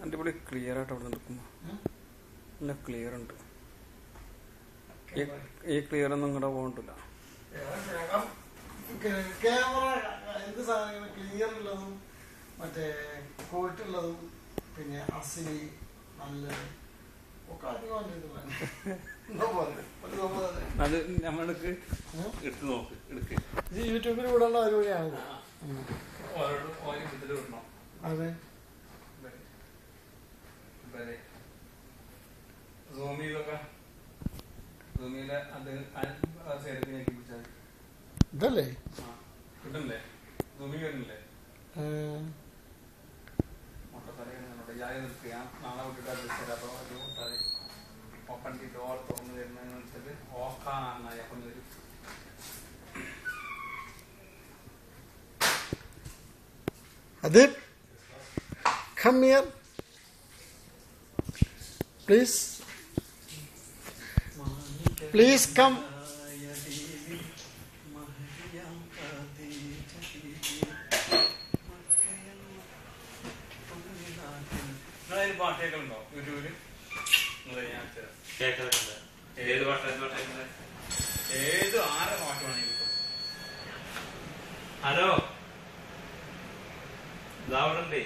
അടിപൊളി ക്ലിയർ ആയിട്ട് അവിടെ നിൽക്കുമ്പോ നല്ല ക്ലിയർ ഉണ്ട്. ഈ ക്ലിയർ ഒന്നും ഇങ്ങടെ പോകണ്ടില്ല. ക്യാമറ എന്ത് സാധനങ്ങൾ ക്ലിയർ ഉള്ളതും മറ്റേ ക്വാളിറ്റി ഉള്ളതും പിന്നെ അസിലി നല്ലത് ഒക്കെ അധികം അത് നമ്മൾക്ക് എടുത്ത് നോക്ക് എടുക്ക്. ഇത് യൂട്യൂബിൽ വിടാനുള്ള പരിപാടിയാണ്. അതെ ഇതല്ലേ കിട്ടണ്ടേ? വരുന്നില്ലേ? മുട്ടത്തലയാ നിർത്തിയാ നാളെ വിട്ടിട്ട് അപ്പൊ അത് ഓപ്പൺ ഡോർ തുറന്നു വരുന്നതിനനുസരിച്ച് ഓക്കാനായ കൊണ്ട് വരും. അത് come here please come. പാട്ടേക്കുണ്ടോ യൂട്യൂബില്? ഏത് പാട്ട് ഏത് ആരെ പാട്ട് വേണമെങ്കിൽ. ഹലോ ഇതാവണ്ടേ?